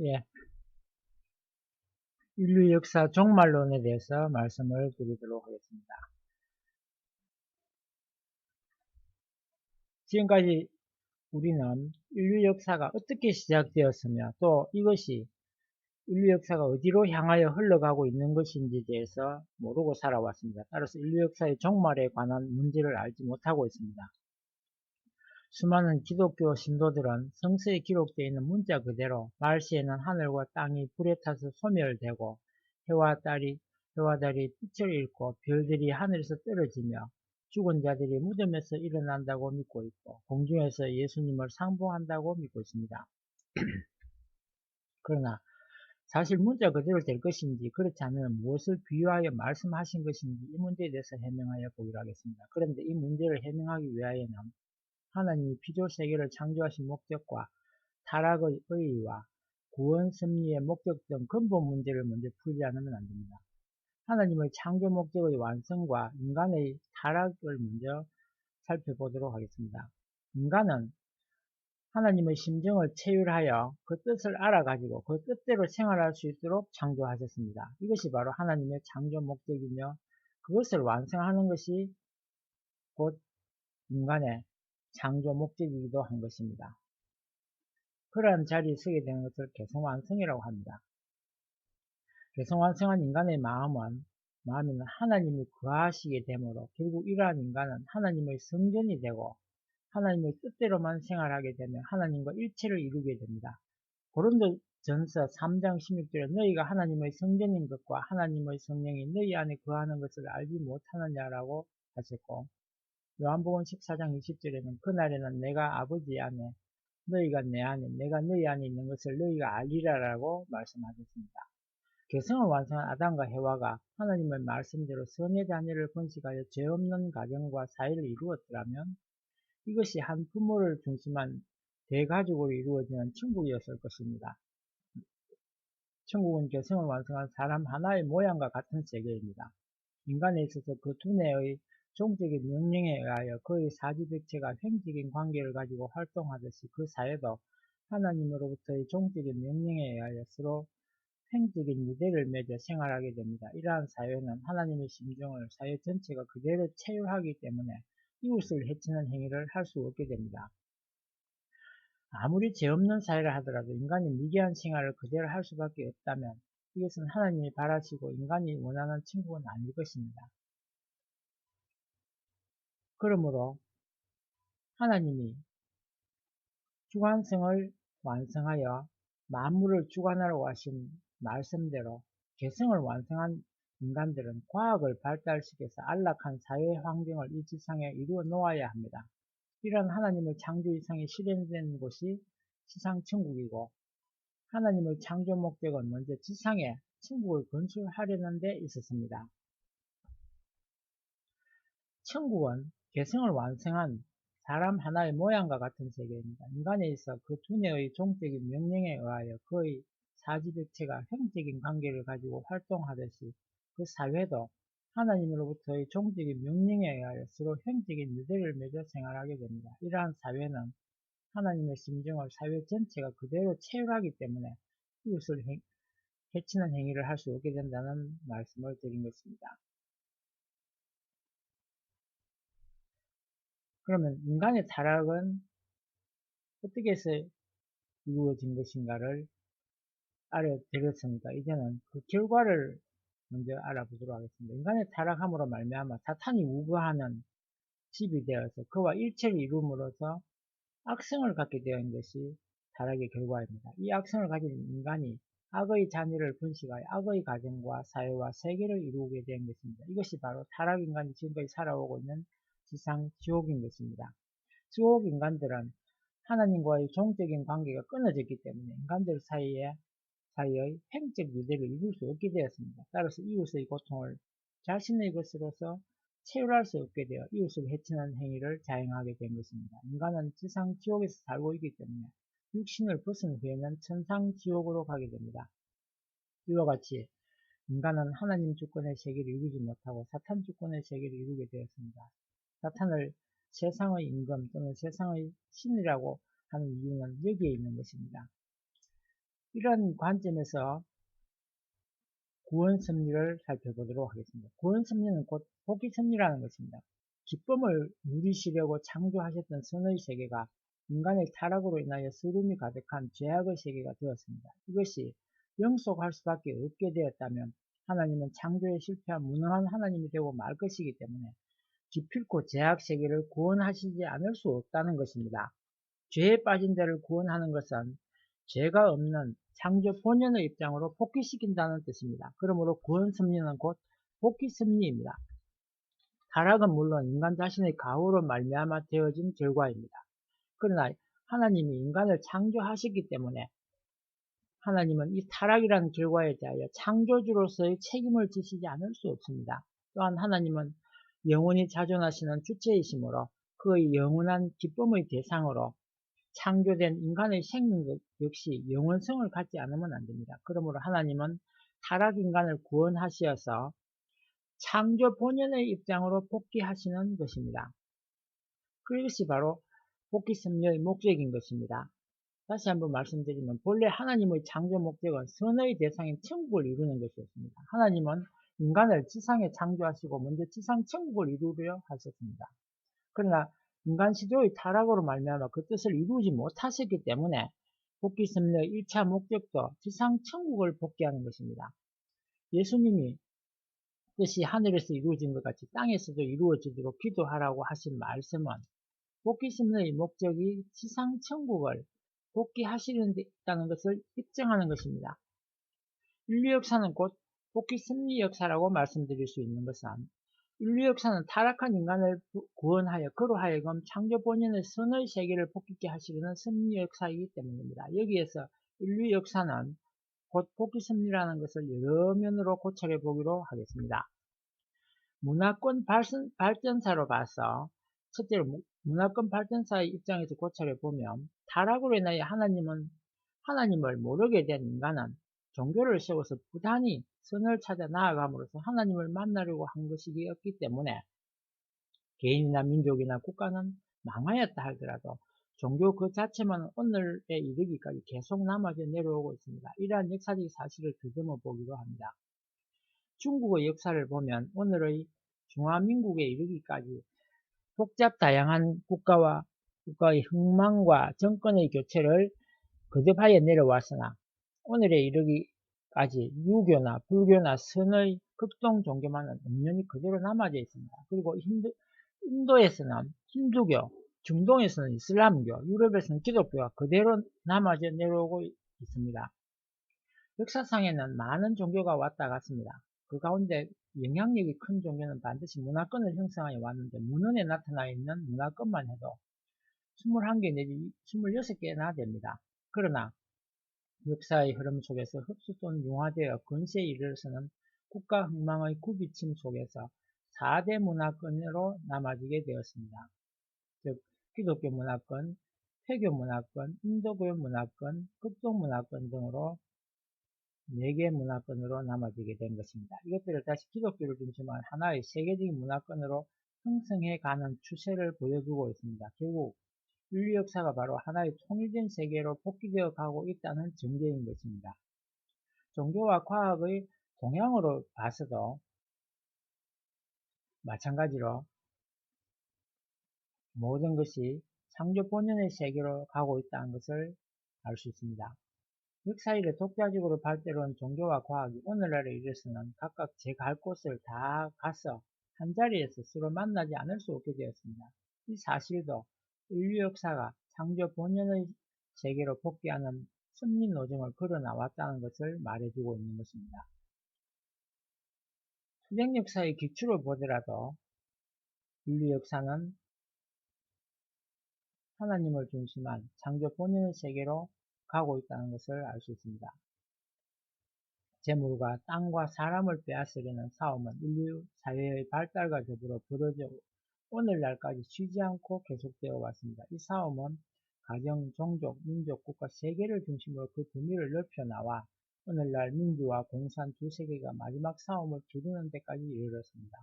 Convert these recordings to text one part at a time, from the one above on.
예, 인류 역사 종말론에 대해서 말씀을 드리도록 하겠습니다. 지금까지 우리는 인류 역사가 어떻게 시작되었으며 또 이것이 인류 역사가 어디로 향하여 흘러가고 있는 것인지에 대해서 모르고 살아왔습니다. 따라서 인류 역사의 종말에 관한 문제를 알지 못하고 있습니다. 수많은 기독교 신도들은 성서에 기록되어 있는 문자 그대로 말시에는 하늘과 땅이 불에 타서 소멸되고 해와 달이 빛을 잃고 별들이 하늘에서 떨어지며 죽은 자들이 무덤에서 일어난다고 믿고 있고 공중에서 예수님을 상봉한다고 믿고 있습니다. 그러나 사실 문자 그대로 될 것인지 그렇지 않으면 무엇을 비유하여 말씀하신 것인지 이 문제에 대해서 해명하여 보기로 하겠습니다. 그런데 이 문제를 해명하기 위하여는 하나님이 피조세계를 창조하신 목적과 타락의 의의와 구원 섭리의 목적 등 근본 문제를 먼저 풀지 않으면 안 됩니다. 하나님의 창조 목적의 완성과 인간의 타락을 먼저 살펴보도록 하겠습니다. 인간은 하나님의 심정을 체휼하여 그 뜻을 알아가지고 그 뜻대로 생활할 수 있도록 창조하셨습니다. 이것이 바로 하나님의 창조 목적이며 그것을 완성하는 것이 곧 인간의 창조 목적이기도 한 것입니다. 그러한 자리에 서게 되는 것을 개성완성이라고 합니다. 개성완성한 인간의 마음에는 하나님이 거하시게 되므로 결국 이러한 인간은 하나님의 성전이 되고 하나님의 뜻대로만 생활하게 되면 하나님과 일체를 이루게 됩니다. 고린도전서 3장 16절에 너희가 하나님의 성전인 것과 하나님의 성령이 너희 안에 거하는 것을 알지 못하느냐라고 하셨고, 요한복음 14장 20절에는 그날에는 내가 아버지 안에 너희가 내 안에 내가 너희 안에 있는 것을 너희가 알리라라고 말씀하셨습니다. 개성을 완성한 아담과 해와가 하나님의 말씀대로 선의 자녀를 번식하여 죄 없는 가정과 사회를 이루었더라면 이것이 한 부모를 중심한 대가족으로 이루어지는 천국이었을 것입니다. 천국은 개성을 완성한 사람 하나의 모양과 같은 세계입니다. 인간에 있어서 그 두뇌의 종적인 명령에 의하여 그의 사지백체가 횡적인 관계를 가지고 활동하듯이 그 사회도 하나님으로부터의 종적인 명령에 의하여 서로 횡적인 유대를 맺어 생활하게 됩니다. 이러한 사회는 하나님의 심정을 사회 전체가 그대로 체휼하기 때문에 이웃을 해치는 행위를 할 수 없게 됩니다. 아무리 죄 없는 사회를 하더라도 인간이 미개한 생활을 그대로 할 수밖에 없다면 이것은 하나님이 바라시고 인간이 원하는 천국은 아닐 것입니다. 그러므로 하나님이 주관성을 완성하여 만물을 주관하라고 하신 말씀대로 개성을 완성한 인간들은 과학을 발달시켜서 안락한 사회 환경을 이 지상에 이루어 놓아야 합니다. 이런 하나님의 창조 이상이 실현된 곳이 지상천국이고 하나님의 창조 목적은 먼저 지상에 천국을 건설하려는 데 있었습니다. 천국은 개성을 완성한 사람 하나의 모양과 같은 세계입니다. 인간에 있어 그 두뇌의 종적인 명령에 의하여 그의 사지백체가 형적인 관계를 가지고 활동하듯이 그 사회도 하나님으로부터의 종적인 명령에 의하여 서로 형적인 유대를 맺어 생활하게 됩니다. 이러한 사회는 하나님의 심정을 사회 전체가 그대로 체휼하기 때문에 이웃을 해치는 행위를 할 수 없게 된다는 말씀을 드린 것입니다. 그러면 인간의 타락은 어떻게 해서 이루어진 것인가를 알아드렸으니까 이제는 그 결과를 먼저 알아보도록 하겠습니다. 인간의 타락함으로 말미암아 사탄이 우거하는 집이 되어서 그와 일체를 이룸으로써 악성을 갖게 된 것이 타락의 결과입니다. 이 악성을 가진 인간이 악의 자녀를 번식하여 악의 가정과 사회와 세계를 이루게 된 것입니다. 이것이 바로 타락 인간이 지금까지 살아오고 있는 지상 지옥인 것입니다. 지옥 인간들은 하나님과의 종적인 관계가 끊어졌기 때문에 인간들 사이의 횡적 유대를 이룰 수 없게 되었습니다. 따라서 이웃의 고통을 자신의 것으로서 체휼할 수 없게 되어 이웃을 해치는 행위를 자행하게 된 것입니다. 인간은 지상 지옥에서 살고 있기 때문에 육신을 벗은 후에는 천상 지옥으로 가게 됩니다. 이와 같이 인간은 하나님 주권의 세계를 이루지 못하고 사탄 주권의 세계를 이루게 되었습니다. 사탄을 세상의 임금 또는 세상의 신이라고 하는 이유는 여기에 있는 것입니다. 이런 관점에서 구원 섭리를 살펴보도록 하겠습니다. 구원 섭리는 곧 복귀 섭리라는 것입니다. 기쁨을 누리시려고 창조하셨던 선의 세계가 인간의 타락으로 인하여 쓰름이 가득한 죄악의 세계가 되었습니다. 이것이 영속할 수밖에 없게 되었다면 하나님은 창조에 실패한 무능한 하나님이 되고 말 것이기 때문에 기필코 죄악 세계를 구원하시지 않을 수 없다는 것입니다. 죄에 빠진 자를 구원하는 것은 죄가 없는 창조 본연의 입장으로 복귀시킨다는 뜻입니다. 그러므로 구원 섭리는 곧 복귀 섭리입니다. 타락은 물론 인간 자신의 가호로 말미암아 되어진 결과입니다. 그러나 하나님이 인간을 창조하셨기 때문에 하나님은 이 타락이라는 결과에 대하여 창조주로서의 책임을 지시지 않을 수 없습니다. 또한 하나님은 영원히 자존하시는 주체이시므로 그의 영원한 기쁨의 대상으로 창조된 인간의 생명 역시 영원성을 갖지 않으면 안 됩니다. 그러므로 하나님은 타락 인간을 구원하시어서 창조 본연의 입장으로 복귀하시는 것입니다. 그것이 바로 복귀 섭리의 목적인 것입니다. 다시 한번 말씀드리면 본래 하나님의 창조 목적은 선의 대상인 천국을 이루는 것이었습니다. 하나님은 인간을 지상에 창조하시고 먼저 지상 천국을 이루려 하셨습니다. 그러나 인간 시조의 타락으로 말미암아 그 뜻을 이루지 못하셨기 때문에 복귀 섭리의 1차 목적도 지상 천국을 복귀하는 것입니다. 예수님이 뜻이 하늘에서 이루어진 것 같이 땅에서도 이루어지도록 기도하라고 하신 말씀은 복귀 섭리의 목적이 지상 천국을 복귀하시는 데 있다는 것을 입증하는 것입니다. 인류 역사는 곧 복귀 섭리 역사라고 말씀드릴 수 있는 것은 인류 역사는 타락한 인간을 구원하여 그로 하여금 창조 본연의 선의 세계를 복귀케 하시려는 섭리 역사이기 때문입니다. 여기에서 인류 역사는 곧 복귀 섭리라는 것을 여러 면으로 고찰해 보기로 하겠습니다. 문화권 발전사로 봐서 첫째로 문화권 발전사의 입장에서 고찰해 보면 타락으로 인하여 하나님을 모르게 된 인간은 종교를 세워서 부단히 선을 찾아 나아감으로써 하나님을 만나려고 한 것이었기 때문에 개인이나 민족이나 국가는 망하였다 하더라도 종교 그 자체만 오늘에 이르기까지 계속 남아져 내려오고 있습니다. 이러한 역사적 사실을 더듬어 보기도 합니다. 중국의 역사를 보면 오늘의 중화민국에 이르기까지 복잡 다양한 국가의 흥망과 정권의 교체를 거듭하여 내려왔으나 오늘에 이르기까지 유교나 불교나 선의 극동 종교만은 엄연히 그대로 남아져 있습니다. 그리고 인도에서는 힌두교, 중동에서는 이슬람교, 유럽에서는 기독교가 그대로 남아져 내려오고 있습니다. 역사상에는 많은 종교가 왔다 갔습니다. 그 가운데 영향력이 큰 종교는 반드시 문화권을 형성하여 왔는데 문헌에 나타나 있는 문화권만 해도 21개 내지 26개나 됩니다. 그러나 역사의 흐름 속에서 흡수 또는 융화되어 근세에 이르러서는 국가 흥망의 굽이침 속에서 4대 문화권으로 남아지게 되었습니다. 즉 기독교 문화권, 회교 문화권, 인도교 문화권, 극동 문화권 등으로 4개 문화권으로 남아지게 된 것입니다. 이것들을 다시 기독교를 중심으로 한 하나의 세계적인 문화권으로 형성해가는 추세를 보여주고 있습니다. 결국 인류 역사가 바로 하나의 통일된 세계로 복귀되어 가고 있다는 증거인 것입니다. 종교와 과학의 동향으로 봐서도 마찬가지로 모든 것이 창조 본연의 세계로 가고 있다는 것을 알 수 있습니다. 역사 이래 독자적으로 발달한 종교와 과학이 오늘날에 이르러서는 각각 제 갈 곳을 다 가서 한자리에서 서로 만나지 않을 수 없게 되었습니다. 이 사실도 인류 역사가 창조 본연의 세계로 복귀하는 섭리 노정을 걸어 나왔다는 것을 말해주고 있는 것입니다. 수백 역사의 기초를 보더라도 인류 역사는 하나님을 중심한 창조 본연의 세계로 가고 있다는 것을 알 수 있습니다. 재물과 땅과 사람을 빼앗으려는 싸움은 인류 사회의 발달과 더불어 벌어져 오늘날까지 쉬지 않고 계속되어 왔습니다. 이 싸움은 가정, 종족, 민족, 국가, 세계를 중심으로 그 범위를 넓혀 나와 오늘날 민주화, 공산 두 세계가 마지막 싸움을 기르는 데까지 이르렀습니다.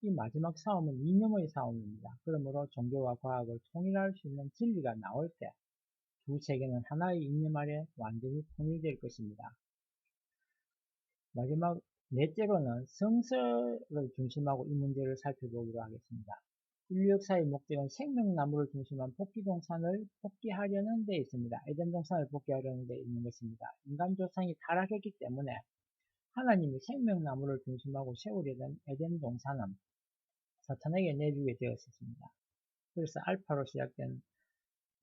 이 마지막 싸움은 이념의 싸움입니다. 그러므로 종교와 과학을 통일할 수 있는 진리가 나올 때 두 세계는 하나의 이념 아래 완전히 통일될 것입니다. 마지막 넷째로는 성서를 중심하고 이 문제를 살펴보기로 하겠습니다. 인류 역사의 목적은 생명나무를 중심한 복귀동산을 복귀하려는 데 있습니다. 에덴 동산을 복귀하려는 데 있는 것입니다. 인간 조상이 타락했기 때문에 하나님이 생명나무를 중심하고 세우려던 에덴 동산은 사탄에게 내주게 되었습니다. 그래서 알파로 시작된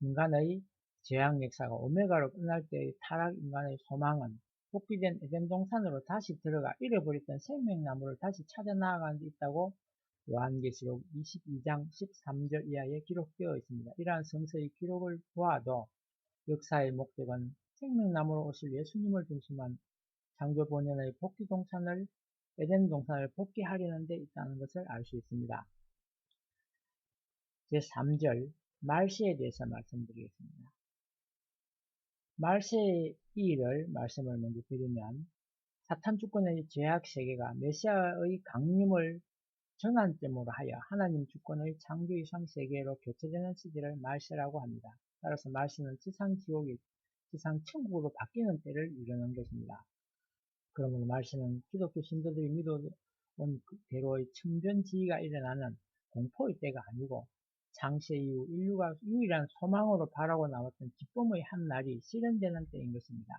인간의 죄악 역사가 오메가로 끝날 때의 타락 인간의 소망은 복귀된 에덴 동산으로 다시 들어가 잃어버렸던 생명나무를 다시 찾아 나아가는 데 있다고 요한계시록 22장 13절 이하에 기록되어 있습니다. 이러한 성서의 기록을 보아도 역사의 목적은 생명나무로 오실 예수님을 중심한 창조 본연의 복귀 동산을 에덴 동산을 복귀하려는 데 있다는 것을 알 수 있습니다. 제3절 말세에 대해서 말씀드리겠습니다. 말세의 일을 말씀을 먼저 드리면 사탄 주권의 죄악 세계가 메시아의 강림을 전환점으로 하여 하나님 주권의 창조 이상 세계로 교체되는 시대를 말세라고 합니다. 따라서 말세는 지상 지옥이 지상 천국으로 바뀌는 때를 이루는 것입니다. 그러므로 말세는 기독교 신도들이 믿어온 대로의 천변지기가 일어나는 공포의 때가 아니고 창세 이후 인류가 유일한 소망으로 바라고 나왔던 기쁨의 한 날이 실현되는 때인 것입니다.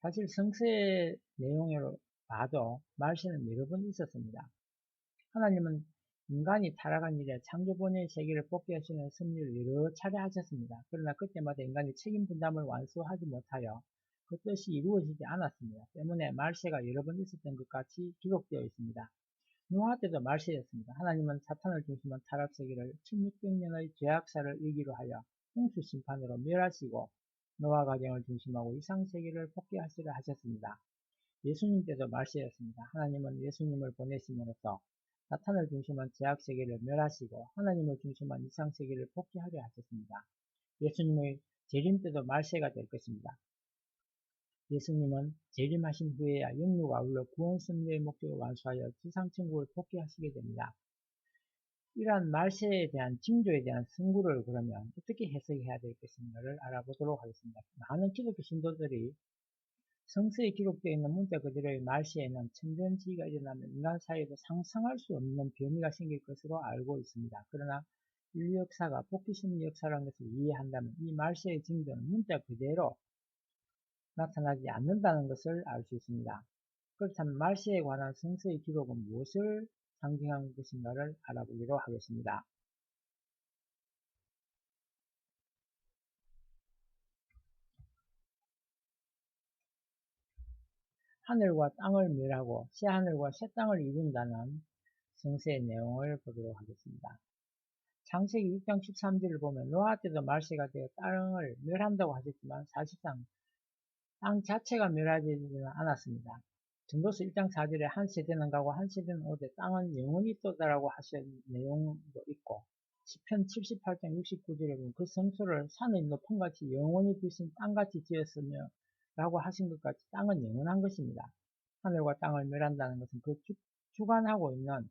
사실 성서의 내용으로 봐도 말세는 여러 번 있었습니다. 하나님은 인간이 타락한 이래 창조 본연의 세계를 복귀하시는 섭리를 여러 차례 하셨습니다. 그러나 그때마다 인간이 책임 분담을 완수하지 못하여 그 뜻이 이루어지지 않았습니다. 때문에 말세가 여러 번 있었던 것 같이 기록되어 있습니다. 노아 때도 말세였습니다. 하나님은 사탄을 중심한 타락 세계를 1600년의 죄악사를 일기로 하여 홍수 심판으로 멸하시고 노아 가정을 중심하고 이상 세계를 복귀하시려 하셨습니다. 예수님 때도 말세였습니다. 하나님은 예수님을 보내심으로써 사탄을 중심한 죄악 세계를 멸하시고 하나님을 중심한 이상 세계를 복귀하려 하셨습니다. 예수님의 재림 때도 말세가 될 것입니다. 예수님은 재림하신 후에야 영육과 아울러 구원 섭리의 목적을 완수하여 지상천국을 복귀하시게 됩니다. 이러한 말세에 대한 징조에 대한 선구를 그러면 어떻게 해석해야 될 것인가를 알아보도록 하겠습니다. 많은 기독교 신도들이 성서에 기록되어 있는 문자 그대로의 말세에는 천변지기가 일어나면 인간 사이에도 상상할 수 없는 변이가 생길 것으로 알고 있습니다. 그러나 인류 역사가 복귀심리 역사라는 것을 이해한다면 이 말세의 징조는 문자 그대로 나타나지 않는다는 것을 알 수 있습니다. 그렇다면 말세에 관한 성서의 기록은 무엇을 상징한 것인가를 알아보기로 하겠습니다. 하늘과 땅을 멸하고 새하늘과 새 땅을 이룬다는 성서의 내용을 보도록 하겠습니다. 창세기 6장 13절을 보면 노아 때도 말세가 되어 땅을 멸한다고 하셨지만 사실상 땅 자체가 멸하지는 않았습니다. 전도서 1장 4절에 한 세대는 가고 한 세대는 오되 땅은 영원히 있도다라고 하신 내용도 있고 시편 78장 69절에 보면 그 성소를 산의 높음같이 영원히 두신 땅같이 지었으며 라고 하신 것 같이 땅은 영원한 것입니다. 하늘과 땅을 멸한다는 것은 그 주관하고 있는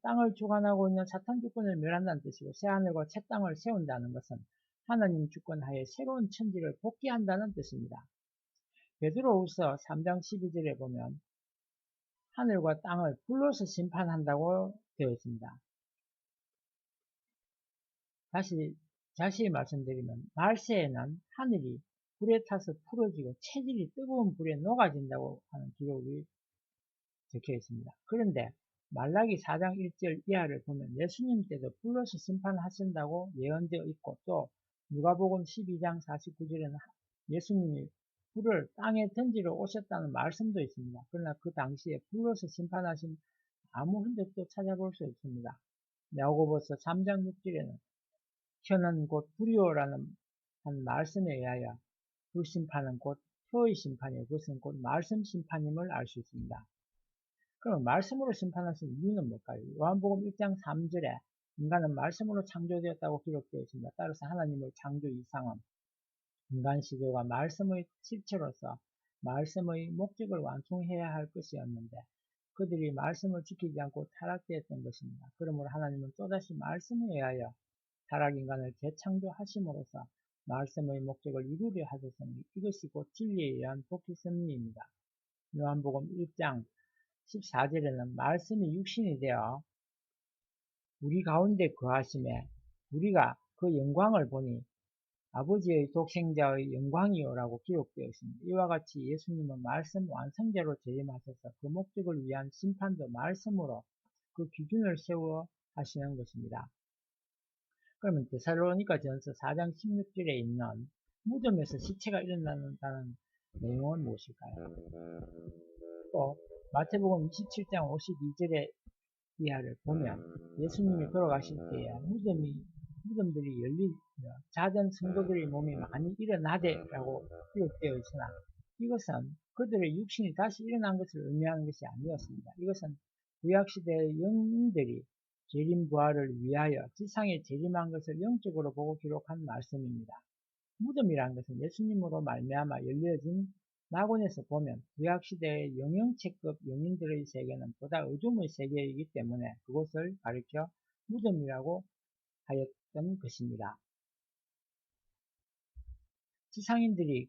땅을 주관하고 있는 사탄 주권을 멸한다는 뜻이고 새하늘과 새 땅을 세운다는 것은 하나님 주권 하에 새로운 천지를 복귀한다는 뜻입니다. 베드로후서 3장 12절에 보면 하늘과 땅을 불로서 심판한다고 되어 있습니다. 다시 자세히 말씀드리면 말세에는 하늘이 불에 타서 풀어지고 체질이 뜨거운 불에 녹아진다고 하는 기록이 적혀 있습니다. 그런데 말라기 4장 1절 이하를 보면 예수님 때도 불로서 심판하신다고 예언되어 있고 또 누가복음 12장 49절에는 예수님이 불을 땅에 던지러 오셨다는 말씀도 있습니다. 그러나 그 당시에 불로서 심판하신 아무 흔적도 찾아볼 수 없습니다. 야고보서 3장 6절에는 혀는 곧 불이요라는 한 말씀에 의하여 불심판은 곧 혀의 심판이요 그것은 곧 말씀 심판임을 알 수 있습니다. 그럼 말씀으로 심판하신 이유는 뭘까요? 요한복음 1장 3절에 인간은 말씀으로 창조되었다고 기록되어 있습니다. 따라서 하나님의 창조 이상은 인간 시대가 말씀의 실체로서 말씀의 목적을 완성해야 할 것이었는데 그들이 말씀을 지키지 않고 타락되었던 것입니다. 그러므로 하나님은 또다시 말씀에 의하여 타락 인간을 재창조하심으로써 말씀의 목적을 이루려 하셨으니 이것이 곧 진리에 의한 복희 섭리입니다. 요한복음 1장 14절에는 말씀이 육신이 되어 우리 가운데 거하심에 우리가 그 영광을 보니 아버지의 독생자의 영광이요라고 기록되어 있습니다. 이와 같이 예수님은 말씀 완성자로 재림하셔서 그 목적을 위한 심판도 말씀으로 그 기준을 세워 하시는 것입니다. 그러면 데살로니가 전서 4장 16절에 있는 무덤에서 시체가 일어난다는 내용은 무엇일까요? 또 마태복음 27장 52절의 이하를 보면 예수님이 돌아가실 때에 무덤들이 열리며 자전 성도들의 몸이 많이 일어나되라고 기록되어 있으나 이것은 그들의 육신이 다시 일어난 것을 의미하는 것이 아니었습니다. 이것은 구약시대의 영웅들이 재림 부활을 위하여 지상에 재림한 것을 영적으로 보고 기록한 말씀입니다. 무덤이라는 것은 예수님으로 말미암아 열려진 낙원에서 보면 구약시대의 영영체급 영인들의 세계는 보다 어둠의 세계이기 때문에 그곳을 가리켜 무덤이라고 하였던 것입니다. 지상인들이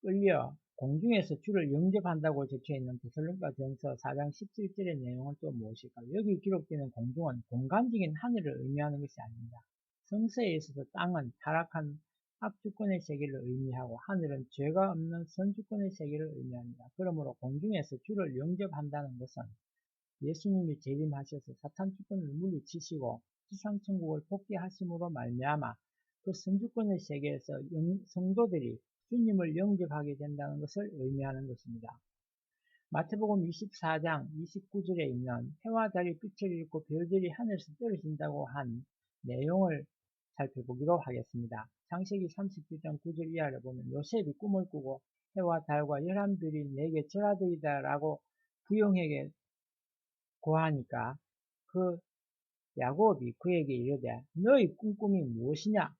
끌려 공중에서 주를 영접한다고 적혀있는 데살로니가 전서 4장 17절의 내용은 또 무엇일까요? 여기 기록되는 공중은 공간적인 하늘을 의미하는 것이 아닙니다. 성서에 있어서 땅은 타락한 악주권의 세계를 의미하고 하늘은 죄가 없는 선주권의 세계를 의미합니다. 그러므로 공중에서 주를 영접한다는 것은 예수님이 재림하셔서 사탄 주권을 물리치시고 지상천국을 복귀하심으로 말미암아 그 선주권의 세계에서 성도들이 주님을 영접하게 된다는 것을 의미하는 것입니다. 마태복음 24장 29절에 있는 해와 달이 빛을 잃고 별들이 하늘에서 떨어진다고 한 내용을 살펴보기로 하겠습니다. 창세기 37장 9절 이하를 보면 요셉이 꿈을 꾸고 해와 달과 11별이 내게 절하되이다 라고 부영에게 고하니까 그 야곱이 그에게 이르되 너의 꿈꿈이 무엇이냐?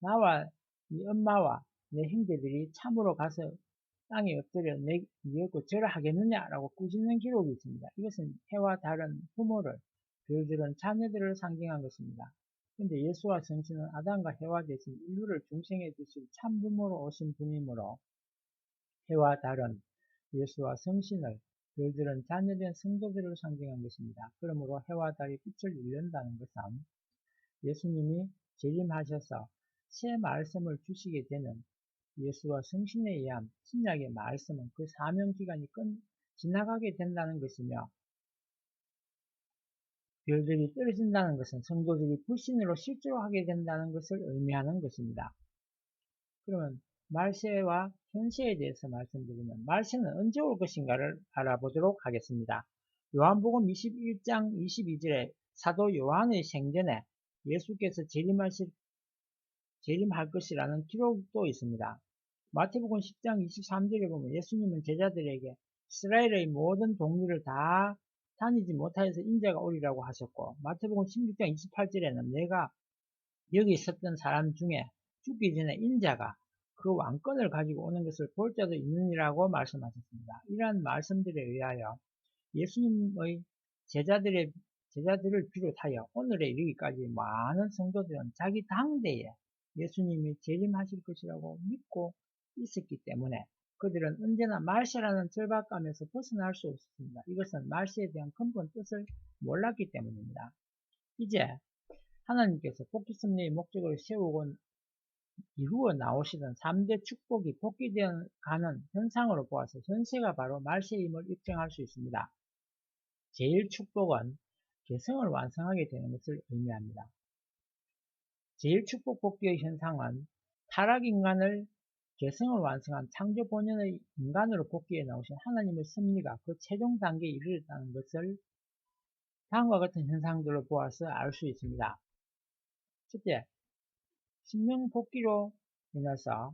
나와 네 엄마와 내 형제들이 참으로 가서 땅에 엎드려 네게 절하겠느냐라고 꾸짖는 기록이 있습니다. 이것은 해와 달은 부모를, 별들은 자녀들을 상징한 것입니다. 그런데 예수와 성신은 아담과 해와 대신 인류를 중생해 주실 참부모로 오신 분이므로 해와 달은 예수와 성신을, 별들은 자녀된 성도들을 상징한 것입니다. 그러므로 해와 달이 빛을 잃는다는 것은 예수님이 재림하셔서 새 말씀을 주시게 되는 예수와 성신에 의한 신약의 말씀은 그 사명기간이 지나가게 된다는 것이며 별들이 떨어진다는 것은 성도들이 불신으로 실제로 하게 된다는 것을 의미하는 것입니다. 그러면 말세와 현세에 대해서 말씀드리면 말세는 언제 올 것인가를 알아보도록 하겠습니다. 요한복음 21장 22절에 사도 요한의 생전에 예수께서 재림할 것이라는 기록도 있습니다. 마태복음 10장 23절에 보면 예수님은 제자들에게 이스라엘의 모든 동리를 다 다니지 못하여서 인자가 오리라고 하셨고 마태복음 16장 28절에는 내가 여기 있었던 사람 중에 죽기 전에 인자가 그 왕권을 가지고 오는 것을 볼 자도 있느니라고 말씀하셨습니다. 이러한 말씀들에 의하여 예수님의 제자들을 비롯하여 오늘에 이르기까지 많은 성도들은 자기 당대에 예수님이 재림하실 것이라고 믿고 있었기 때문에 그들은 언제나 말세라는 절박감에서 벗어날 수 없었습니다. 이것은 말세에 대한 근본 뜻을 몰랐기 때문입니다. 이제 하나님께서 복귀 섭리의 목적을 세우고 이루어 나오시던 3대 축복이 복귀되어 가는 현상으로 보아서 현세가 바로 말세임을 입증할 수 있습니다. 제1축복은 개성을 완성하게 되는 것을 의미합니다. 제1축복 복귀의 현상은 타락인간을 개성을 완성한 창조 본연의 인간으로 복귀해 나오신 하나님의 섭리가 그 최종 단계에 이르렀다는 것을 다음과 같은 현상들을 보아서 알 수 있습니다. 첫째, 심령 복귀로 인해서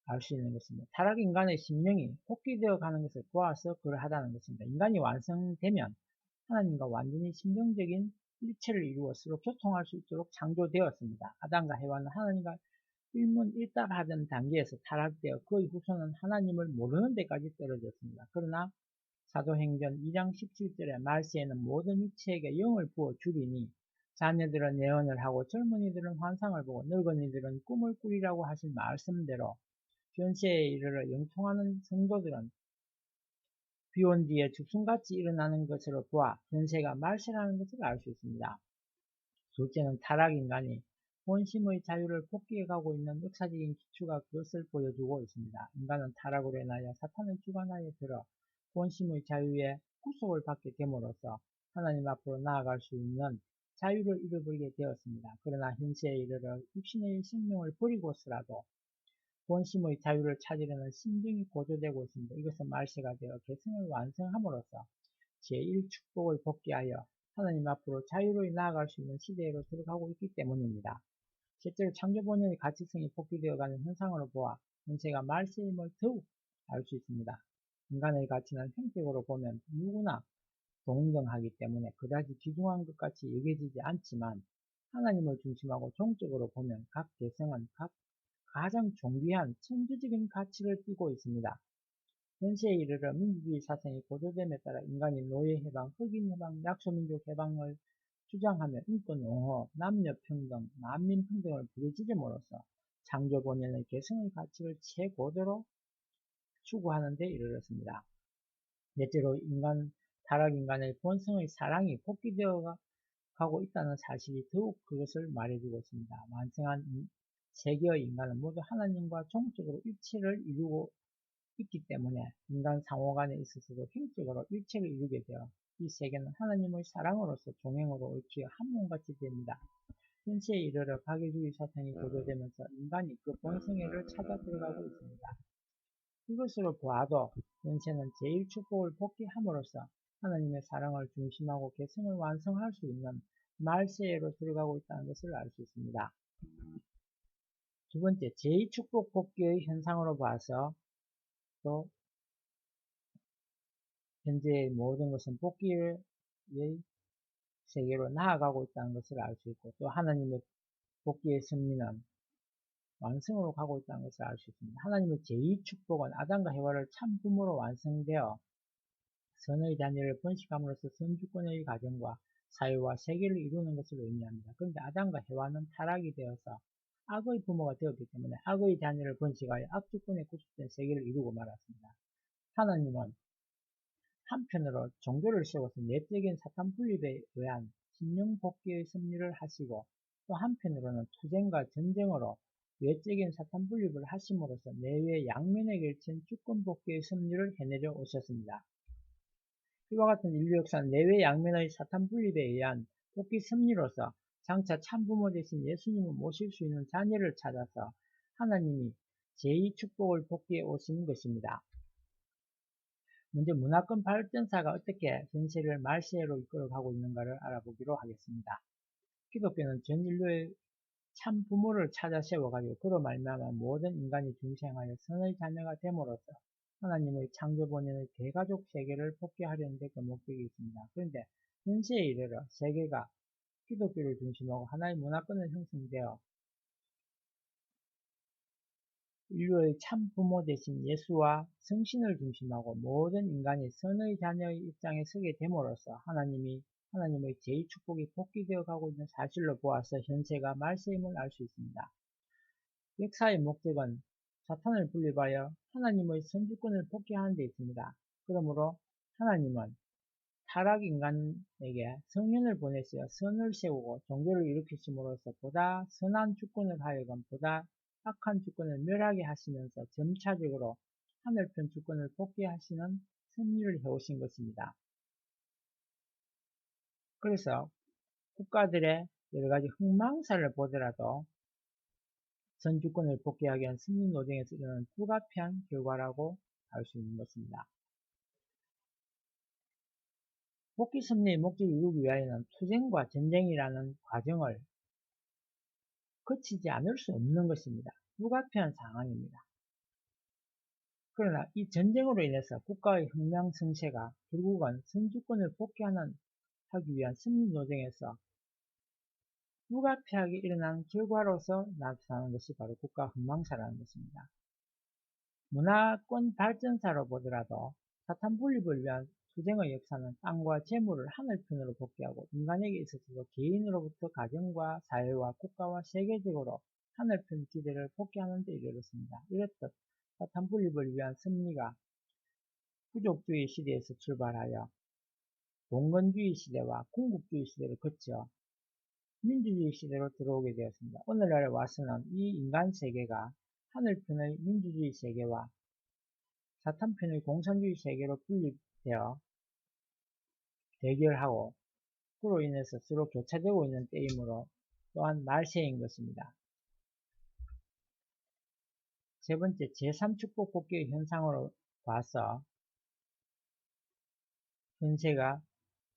알 수 있는 것입니다. 타락인간의 심령이 복귀되어 가는 것을 보아서 그러하다는 것입니다. 인간이 완성되면 하나님과 완전히 심령적인 일체를 이루어 서로 교통할 수 있도록 창조되었습니다. 아담과 해와는 하나님과 일문일답하던 단계에서 타락되어 그의 후손은 하나님을 모르는 데까지 떨어졌습니다. 그러나 사도행전 2장 17절의 말세에는 모든 육체에게 영을 부어 주리니 자녀들은 예언을 하고 젊은이들은 환상을 보고 늙은이들은 꿈을 꾸리라고 하신 말씀대로 현세에 이르러 영통하는 성도들은 비온 뒤에 죽순같이 일어나는 것으로 보아 현세가 말세라는 것을 알 수 있습니다. 둘째는 타락인간이 본심의 자유를 복귀해 가고 있는 역사적인 기초가 그것을 보여주고 있습니다. 인간은 타락으로 인하여 사탄의 주관하에 들어 본심의 자유에 구속을 받게 됨으로써 하나님 앞으로 나아갈 수 있는 자유를 잃어버리게 되었습니다. 그러나 현세에 이르러 육신의 생명을 버리고서라도 본심의 자유를 찾으려는 심정이 고조되고 있습니다. 이것은 말세가 되어 계승을 완성함으로써 제1축복을 복귀하여 하나님 앞으로 자유로이 나아갈 수 있는 시대로 들어가고 있기 때문입니다. 실제로 창조 본연의 가치성이 복귀되어가는 현상으로 보아 현세가 말세임을 더욱 알 수 있습니다. 인간의 가치는 형격으로 보면 누구나 동등하기 때문에 그다지 귀중한 것 같이 여겨지지 않지만 하나님을 중심하고 종적으로 보면 각 개성은 각 가장 존귀한 천주적인 가치를 띠고 있습니다. 현세에 이르러 민주주의 사상이 고조됨에 따라 인간이 노예 해방, 흑인 해방, 약소민족 해방을 주장하며 인권 옹호, 남녀 평등, 만민 평등을 부르짖음으로써 창조 본연의 개성의 가치를 최고도로 추구하는 데 이르렀습니다. 넷째로 타락 인간의 본성의 사랑이 복귀되어 가고 있다는 사실이 더욱 그것을 말해주고 있습니다. 완성한 세계의 인간은 모두 하나님과 종적으로 일체를 이루고 있기 때문에 인간 상호 간에 있어서도 형적으로 일체를 이루게 되어 이 세계는 하나님의 사랑으로서 종행으로 얽혀 한 몸같이 됩니다. 현세에 이르러 파괴주의 사상이 고조되면서 인간이 그 본성애를 찾아 들어가고 있습니다. 이것으로 보아도 현세는 제1축복을 복귀함으로써 하나님의 사랑을 중심하고 개성을 완성할 수 있는 말세로 들어가고 있다는 것을 알 수 있습니다. 두 번째, 제2축복 복귀의 현상으로 봐서 또 현재의 모든 것은 복귀의 세계로 나아가고 있다는 것을 알 수 있고 또 하나님의 복귀의 승리는 완성으로 가고 있다는 것을 알 수 있습니다. 하나님의 제2축복은 아담과 해와를 참 부모로 완성되어 선의 자녀를 번식함으로써 선주권의 가정과 사회와 세계를 이루는 것을 의미합니다. 그런데 아담과 해와는 타락이 되어서 악의 부모가 되었기 때문에 악의 자녀를 번식하여 악주권에 구속된 세계를 이루고 말았습니다. 하나님은 한편으로 종교를 세워서 내적인 사탄 분립에 의한 심령 복귀의 승리를 하시고 또 한편으로는 투쟁과 전쟁으로 외적인 사탄 분립을 하심으로써 내외 양면에 걸친 주권 복귀의 승리를 해내려 오셨습니다. 이와 같은 인류 역사는 내외 양면의 사탄 분립에 의한 복귀 승리로서 장차 참부모 되신 예수님을 모실 수 있는 자녀를 찾아서 하나님이 제2축복을 복귀해 오신 것입니다. 먼저 문화권 발전사가 어떻게 현세를 말세로 이끌어가고 있는가를 알아보기로 하겠습니다. 기독교는 전 인류의 참 부모를 찾아 세워가지고 그로 말미암아 모든 인간이 중생하여 선의 자녀가 됨으로써 하나님의 창조 본연의 대가족 세계를 복귀하려는 데 그 목적이 있습니다. 그런데 현세에 이르러 세계가 기독교를 중심하고 하나의 문화권을 형성되어 인류의 참 부모 되신 예수와 성신을 중심하고 모든 인간이 선의 자녀의 입장에 서게 됨으로써 하나님의 제2축복이 복귀되어 가고 있는 사실로 보아서 현세가 말세임을 알 수 있습니다. 역사의 목적은 사탄을 분립하여 하나님의 선주권을 복귀하는 데 있습니다. 그러므로 하나님은 타락 인간에게 성령을 보내시어 선을 세우고 종교를 일으키심으로써 보다 선한 주권을 하여금 보다 악한 주권을 멸하게 하시면서 점차적으로 하늘편 주권을 복귀하시는 승리를 해오신 것입니다. 그래서 국가들의 여러가지 흥망사를 보더라도 선주권을 복귀하기 위한 승리 노정에서 일어나는 불가피한 결과라고 알 수 있는 것입니다. 복귀 승리의 목적을 이루기 위하여는 투쟁과 전쟁이라는 과정을 거치지 않을 수 없는 것입니다. 불가피한 상황입니다. 그러나 이 전쟁으로 인해서 국가의 흥망성쇠가 결국은 선주권을 복귀하기 위한 승리 노정에서 불가피하게 일어난 결과로서 나타나는 것이 바로 국가 흥망사라는 것입니다. 문화권 발전사로 보더라도 사탄 분립을 위한 투쟁의 역사는 땅과 재물을 하늘편으로 복귀하고 인간에게 있어서도 개인으로부터 가정과 사회와 국가와 세계적으로 하늘편 기대를 복귀하는 데 이르렀습니다. 이렇듯 사탄 분립을 위한 섭리가 부족주의 시대에서 출발하여 봉건주의 시대와 궁극주의 시대를 거쳐 민주주의 시대로 들어오게 되었습니다. 오늘날에 와서는 이 인간 세계가 하늘편의 민주주의 세계와 사탄편의 공산주의 세계로 분립되어 대결하고 그로 인해서 서로 교차되고 있는 때이므로 또한 말세인 것입니다. 세 번째, 제3축복 복귀의 현상으로 봐서 현세가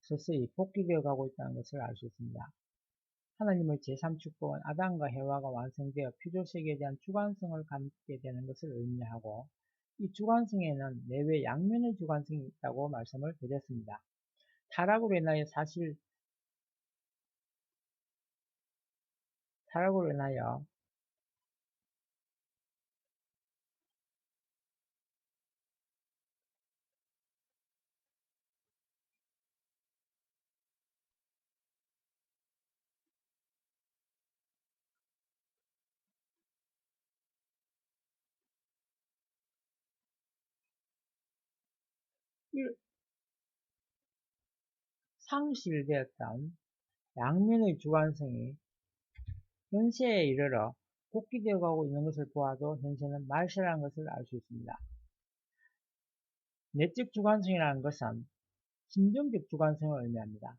서서히 복귀되어 가고 있다는 것을 알 수 있습니다. 하나님의 제3축복은 아담과 해와가 완성되어 피조세계에 대한 주관성을 갖게 되는 것을 의미하고 이 주관성에는 내외 양면의 주관성이 있다고 말씀을 드렸습니다. 타락으로 인하여 상실되었던 양면의 주관성이 현세에 이르러 복귀되어 가고 있는 것을 보아도 현세는 말세라는 것을 알 수 있습니다. 내적 주관성이라는 것은 심정적 주관성을 의미합니다.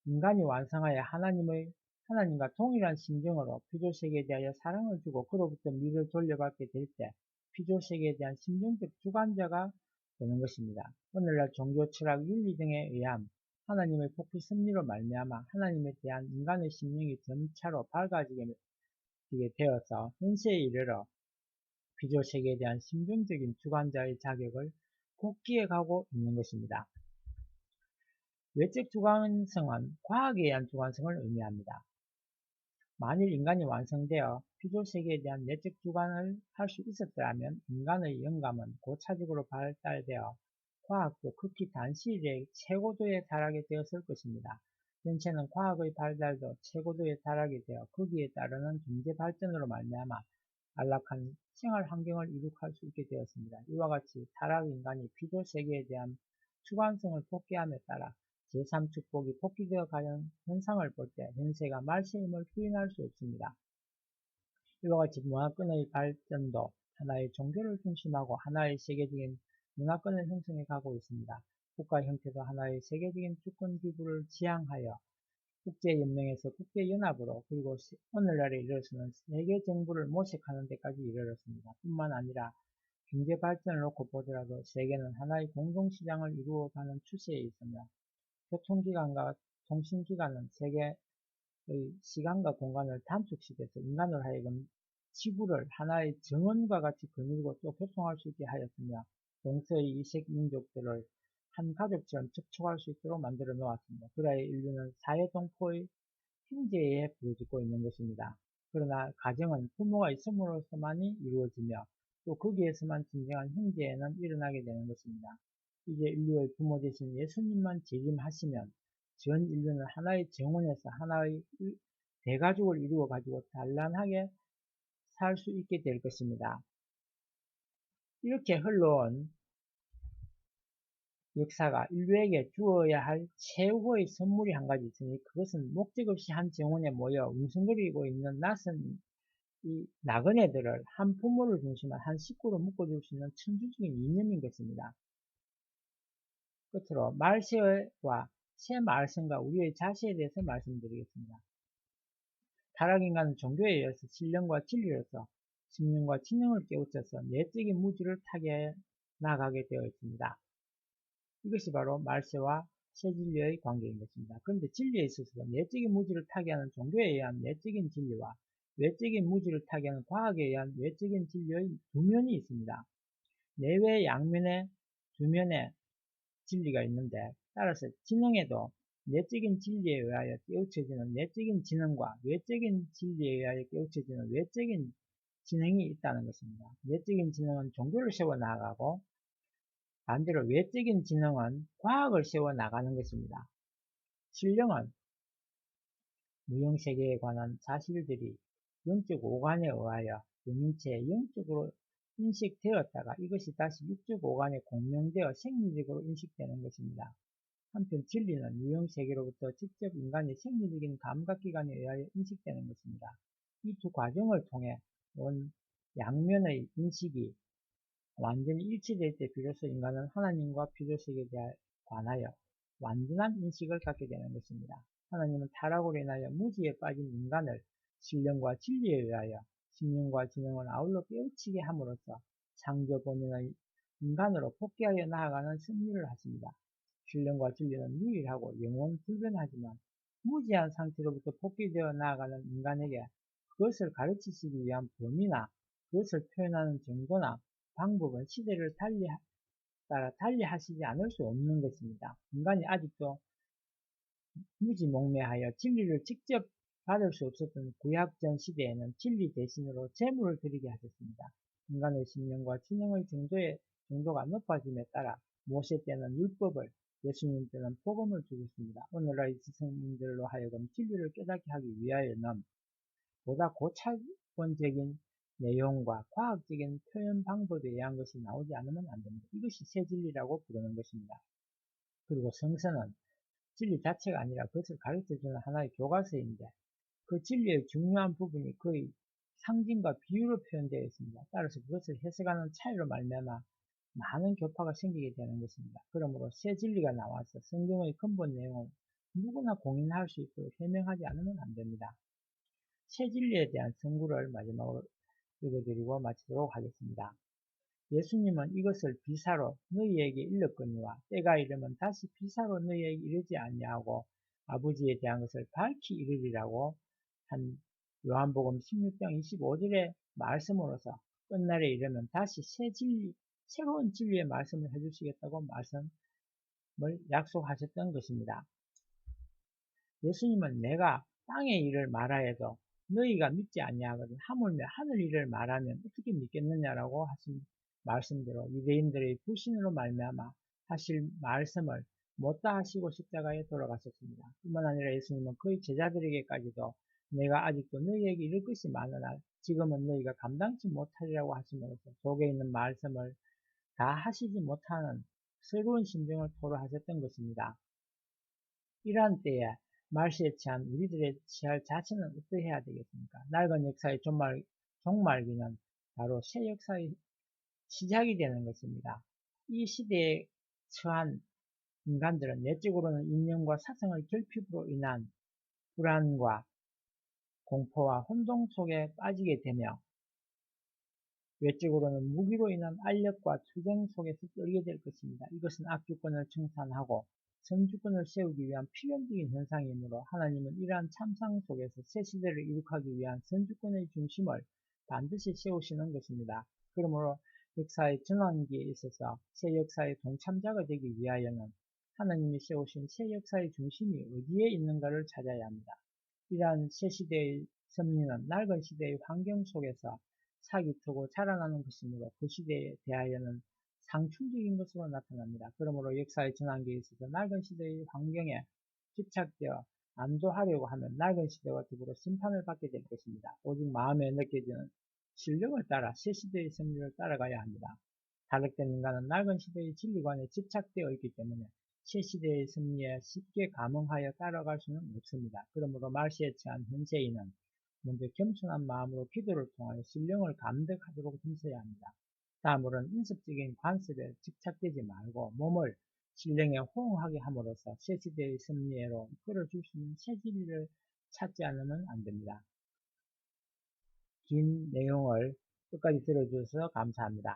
인간이 완성하여 하나님과 동일한 심정으로 피조세계에 대하여 사랑을 주고 그로부터 미를 돌려받게 될 때 피조세계에 대한 심정적 주관자가 되는 것입니다. 오늘날 종교, 철학, 윤리 등에 의한 하나님의 복귀 섭리로 말미암아 하나님에 대한 인간의 심령이 점차로 밝아지게 되어서 현세에 이르러 피조세계에 대한 심정적인 주관자의 자격을 복귀해 가고 있는 것입니다. 외적 주관성은 과학에 의한 주관성을 의미합니다. 만일 인간이 완성되어 피조세계에 대한 내적 주관을 할 수 있었더라면 인간의 영감은 고차적으로 발달되어 과학도 극히 단시일에 최고도에 달하게 되었을 것입니다. 현재는 과학의 발달도 최고도에 달하게 되어 거기에 따르는 경제 발전으로 말미암아 안락한 생활 환경을 이룩할 수 있게 되었습니다. 이와 같이 타락 인간이 피조세계에 대한 주관성을 복귀함에 따라 제3축복이 복귀되어 가는 현상을 볼 때 현세가 말세임을 부인할 수 없습니다. 이와 같이 문화권의 발전도 하나의 종교를 중심하고 하나의 세계적인 문화권을 형성해 가고 있습니다. 국가 형태도 하나의 세계적인 주권 기구를 지향하여 국제연맹에서 국제연합으로 그리고 오늘날에 이르러서는 세계 정부를 모색하는 데까지 이르렀습니다. 뿐만 아니라 경제 발전을 놓고 보더라도 세계는 하나의 공동시장을 이루어가는 추세에 있으며 교통기관과 통신기관은 세계의 시간과 공간을 단축시켜서 인간으로 하여금 지구를 하나의 정원과 같이 거닐고 또 교통할 수 있게 하였으며 동서의 이색 민족들을 한 가족처럼 접촉할 수 있도록 만들어 놓았습니다. 그러하여 인류는 사회동포의 형제에 부르짖고 있는 것입니다. 그러나 가정은 부모가 있음으로써만이 이루어지며 또 거기에서만 진정한 형제에는 일어나게 되는 것입니다. 이제 인류의 부모 되신 예수님만 재림하시면 전 인류는 하나의 정원에서 하나의 대가족을 이루어 가지고 단란하게 살 수 있게 될 것입니다. 이렇게 흘러온 역사가 인류에게 주어야 할 최후의 선물이 한 가지 있으니 그것은 목적 없이 한 정원에 모여 웅성거리고 있는 낯선 이 나그네들을 한 부모를 중심한 한 식구로 묶어줄 수 있는 천주적인 이념인 것입니다. 끝으로 말세와 새 말씀과 우리의 자세에 대해서 말씀드리겠습니다. 타락인간은 종교에 의해서 신령과 진리로서 심령과 지능을 깨우쳐서 내적인 무지를 타게 나가게 되어 있습니다. 이것이 바로 말세와 새 진리의 관계인 것입니다. 그런데 진리에 있어서 내적인 무지를 타게 하는 종교에 의한 내적인 진리와 외적인 무지를 타게 하는 과학에 의한 외적인 진리의 두 면이 있습니다. 내외 양면의 두 면의 진리가 있는데 따라서 지능에도 내적인 진리에 의하여 깨우쳐지는 내적인 지능과 외적인 진리에 의하여 깨우쳐지는 외적인 지능이 있다는 것입니다. 내적인 지능은 종교를 세워 나가고 반대로 외적인 지능은 과학을 세워 나가는 것입니다. 신령은 무형세계에 관한 사실들이 영적 오감에 의하여 영인체에 영적으로 인식되었다가 이것이 다시 육적 오감에 공명되어 생리적으로 인식되는 것입니다. 한편 진리는 유형세계로부터 직접 인간의 생리적인 감각기관에 의하여 인식되는 것입니다. 이 두 과정을 통해 온 양면의 인식이 완전히 일치될 때 비로소 인간은 하나님과 피조세계에 관하여 완전한 인식을 갖게 되는 것입니다. 하나님은 타락으로 인하여 무지에 빠진 인간을 신령과 진리에 의하여 심령과 지능을 아울러 깨우치게 함으로써 창조 본연의 인간으로 복귀하여 나아가는 승리를 하십니다. 신령과 진리는 유일하고 영원 불변하지만 무지한 상태로부터 복귀되어 나아가는 인간에게 그것을 가르치시기 위한 범위나 그것을 표현하는 정도나 방법은 시대를 따라 달리 하시지 않을 수 없는 것입니다. 인간이 아직도 무지몽매하여 진리를 직접 받을 수 없었던 구약전 시대에는 진리 대신으로 재물을 드리게 하셨습니다. 인간의 심령과 지능의 정도가 높아짐에 따라 모세 때는 율법을, 예수님 때는 복음을 주셨습니다. 오늘날 지성인들로 하여금 진리를 깨닫게 하기 위하여는 보다 고차원적인 내용과 과학적인 표현 방법에 의한 것이 나오지 않으면 안 됩니다. 이것이 새 진리라고 부르는 것입니다. 그리고 성서는 진리 자체가 아니라 그것을 가르쳐주는 하나의 교과서인데 그 진리의 중요한 부분이 거의 상징과 비유로 표현되어 있습니다. 따라서 그것을 해석하는 차이로 말미암아 많은 교파가 생기게 되는 것입니다. 그러므로 새 진리가 나와서 성경의 근본 내용을 누구나 공인할 수 있도록 해명하지 않으면 안 됩니다. 새 진리에 대한 선구를 마지막으로 읽어드리고 마치도록 하겠습니다. 예수님은 이것을 비사로 너희에게 일렀거니와 때가 이르면 다시 비사로 너희에게 이르지 아니하고 아버지에 대한 것을 밝히 이르리라고 한 요한복음 16장 25절의 말씀으로서 끝날에 이르면 다시 새로운 진리의 말씀을 해주시겠다고 말씀을 약속하셨던 것입니다. 예수님은 내가 땅의 일을 말하여도 너희가 믿지 아니하거든 하물며 하늘 일을 말하면 어떻게 믿겠느냐라고 하신 말씀대로 유대인들의 불신으로 말미암아 하실 말씀을 못다 하시고 십자가에 돌아가셨습니다. 뿐만 아니라 예수님은 그의 제자들에게까지도 내가 아직도 너희에게 이를 것이 많으나 지금은 너희가 감당치 못하리라고 하심으로써 속에 있는 말씀을 다 하시지 못하는 새로운 심정을 토로하셨던 것입니다. 이러한 때에 말시에 취한 우리들의 취할 자체는 어떠해야 되겠습니까? 낡은 역사의 종말기는 바로 새 역사의 시작이 되는 것입니다. 이 시대에 처한 인간들은 내적으로는 인연과 사성의 결핍으로 인한 불안과 공포와 혼동 속에 빠지게 되며 외적으로는 무기로 인한 알력과 투쟁 속에서 떨게 될 것입니다. 이것은 악주권을 청산하고 선주권을 세우기 위한 필연적인 현상이므로 하나님은 이러한 참상 속에서 새 시대를 이룩하기 위한 선주권의 중심을 반드시 세우시는 것입니다. 그러므로 역사의 전환기에 있어서 새 역사의 동참자가 되기 위하여는 하나님이 세우신 새 역사의 중심이 어디에 있는가를 찾아야 합니다. 이러한 새 시대의 섭리는 낡은 시대의 환경 속에서 사기트고 자라나는 것이므로 그 시대에 대하여는 상충적인 것으로 나타납니다. 그러므로 역사의 전환기에 있어서 낡은 시대의 환경에 집착되어 안도하려고 하면 낡은 시대와 더불어 심판을 받게 될 것입니다. 오직 마음에 느껴지는 신령을 따라 새 시대의 섭리를 따라가야 합니다. 타락된 인간은 낡은 시대의 진리관에 집착되어 있기 때문에 새 시대의 섭리에 쉽게 감응하여 따라갈 수는 없습니다. 그러므로 말시에 처한 현세인은 먼저 겸손한 마음으로 기도를 통하여 신령을 감덕하도록 힘써야 합니다. 다음으로는 인습적인 관습에 집착되지 말고 몸을 신령에 호응하게 함으로써 새 시대의 섭리로 끌어줄 수 있는 새 진리를 찾지 않으면 안 됩니다. 긴 내용을 끝까지 들어주셔서 감사합니다.